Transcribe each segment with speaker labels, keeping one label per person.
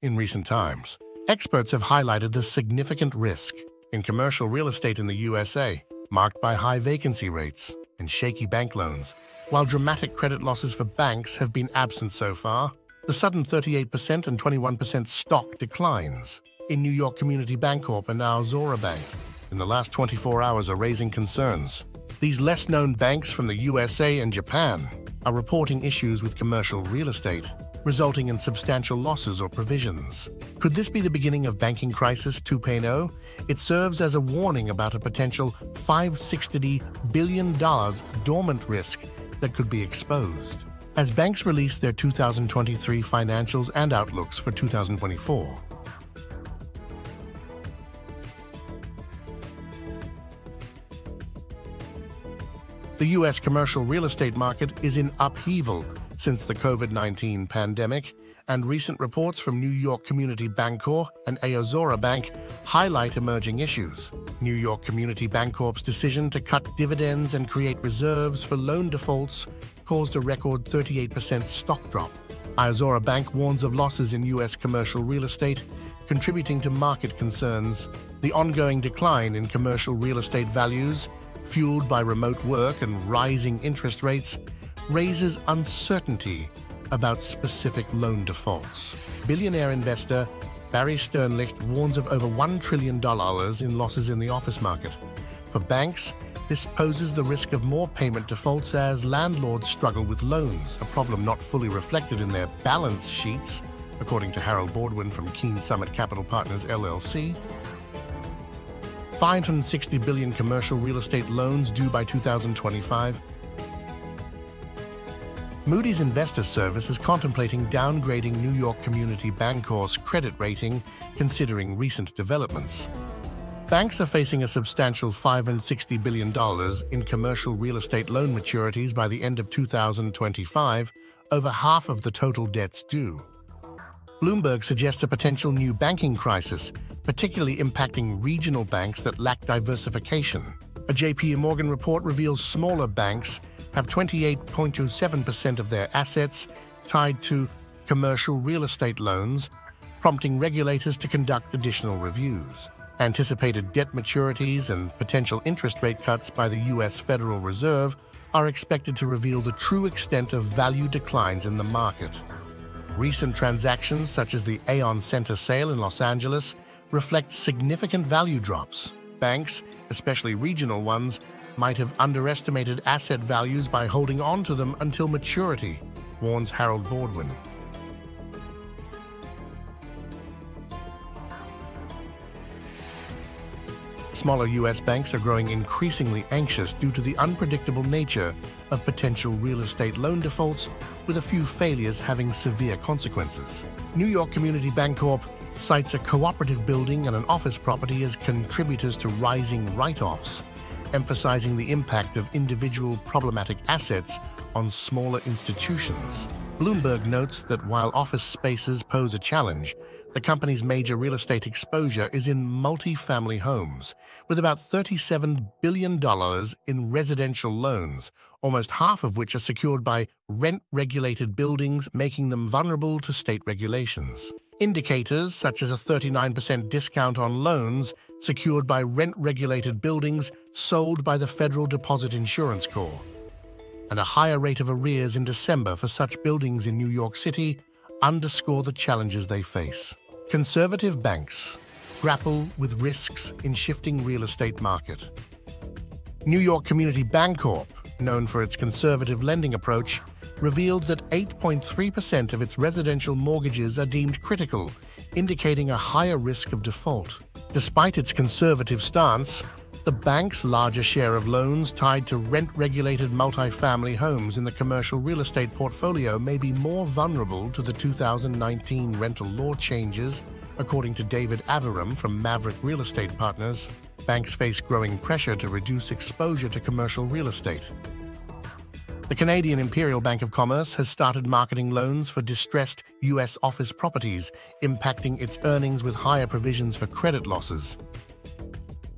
Speaker 1: in recent times. Experts have highlighted the significant risk in commercial real estate in the USA, marked by high vacancy rates and shaky bank loans. While dramatic credit losses for banks have been absent so far, the sudden 38% and 21% stock declines in New York Community Bancorp and Aozora Bank in the last 24 hours are raising concerns. These less-known banks from the USA and Japan are reporting issues with commercial real estate, resulting in substantial losses or provisions. Could this be the beginning of banking crisis 2.0? It serves as a warning about a potential $560 billion dormant risk that could be exposed as banks release their 2023 financials and outlooks for 2024. The U.S. commercial real estate market is in upheaval since the COVID-19 pandemic, and recent reports from New York Community Bancorp and Aozora Bank highlight emerging issues. New York Community Bancorp's decision to cut dividends and create reserves for loan defaults caused a record 38% stock drop. Aozora Bank warns of losses in U.S. commercial real estate, contributing to market concerns. The ongoing decline in commercial real estate values, fueled by remote work and rising interest rates, raises uncertainty about specific loan defaults. Billionaire investor Barry Sternlicht warns of over $1 trillion in losses in the office market. For banks, this poses the risk of more payment defaults as landlords struggle with loans, a problem not fully reflected in their balance sheets, according to Harold Baldwin from Keene Summit Capital Partners, LLC. 560 billion commercial real estate loans due by 2025. Moody's Investor Service is contemplating downgrading New York Community Bancorp's credit rating, considering recent developments. Banks are facing a substantial $560 billion in commercial real estate loan maturities by the end of 2025, over half of the total debts due. Bloomberg suggests a potential new banking crisis, particularly impacting regional banks that lack diversification. A JP Morgan report reveals smaller banks have 28.27% of their assets tied to commercial real estate loans, prompting regulators to conduct additional reviews. Anticipated debt maturities and potential interest rate cuts by the U.S. Federal Reserve are expected to reveal the true extent of value declines in the market. Recent transactions, such as the Aon Center sale in Los Angeles, reflect significant value drops. Banks, especially regional ones, might have underestimated asset values by holding on to them until maturity, warns Harold Baldwin. Smaller U.S. banks are growing increasingly anxious due to the unpredictable nature of potential real estate loan defaults, with a few failures having severe consequences. New York Community Bancorp cites a cooperative building and an office property as contributors to rising write-offs, emphasizing the impact of individual problematic assets on smaller institutions. Bloomberg notes that while office spaces pose a challenge, the company's major real estate exposure is in multi-family homes, with about $37 billion in residential loans, almost half of which are secured by rent-regulated buildings, making them vulnerable to state regulations. Indicators such as a 39% discount on loans secured by rent-regulated buildings sold by the Federal Deposit Insurance Corps, and a higher rate of arrears in December for such buildings in New York City underscore the challenges they face. Conservative banks grapple with risks in shifting real estate market. New York Community Bancorp, known for its conservative lending approach, revealed that 8.3% of its residential mortgages are deemed critical, indicating a higher risk of default. Despite its conservative stance, the bank's larger share of loans tied to rent-regulated multifamily homes in the commercial real estate portfolio may be more vulnerable to the 2019 rental law changes, according to David Averam from Maverick Real Estate Partners. Banks face growing pressure to reduce exposure to commercial real estate. The Canadian Imperial Bank of Commerce has started marketing loans for distressed U.S. office properties, impacting its earnings with higher provisions for credit losses.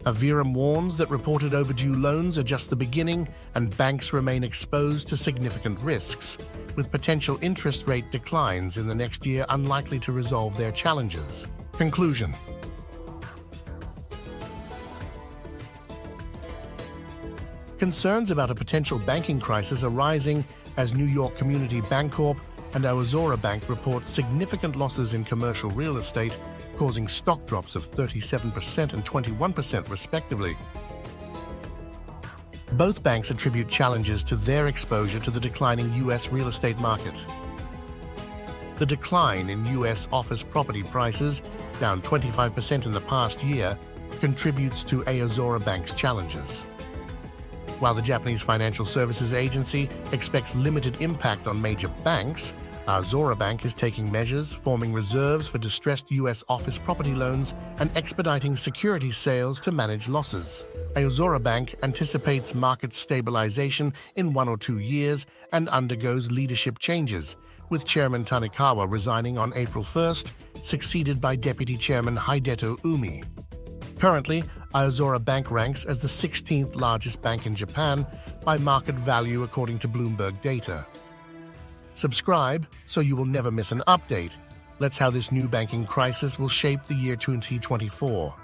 Speaker 1: Averam warns that reported overdue loans are just the beginning and banks remain exposed to significant risks, with potential interest rate declines in the next year unlikely to resolve their challenges. Conclusion. Concerns about a potential banking crisis are rising as New York community Bancorp and Aozora Bank report significant losses in commercial real estate, causing stock drops of 37% and 21% respectively. Both banks attribute challenges to their exposure to the declining U.S. real estate market. The decline in U.S. office property prices, down 25% in the past year, contributes to Aozora Bank's challenges. While the Japanese Financial Services Agency expects limited impact on major banks, Aozora Bank is taking measures, forming reserves for distressed U.S. office property loans and expediting securities sales to manage losses. Aozora Bank anticipates market stabilization in 1 or 2 years and undergoes leadership changes, with Chairman Tanikawa resigning on April 1st, succeeded by Deputy Chairman Hideto Umi. Currently, Aozora Bank ranks as the 16th largest bank in Japan by market value according to Bloomberg data. Subscribe so you will never miss an update. Let's how this new banking crisis will shape the year 2024.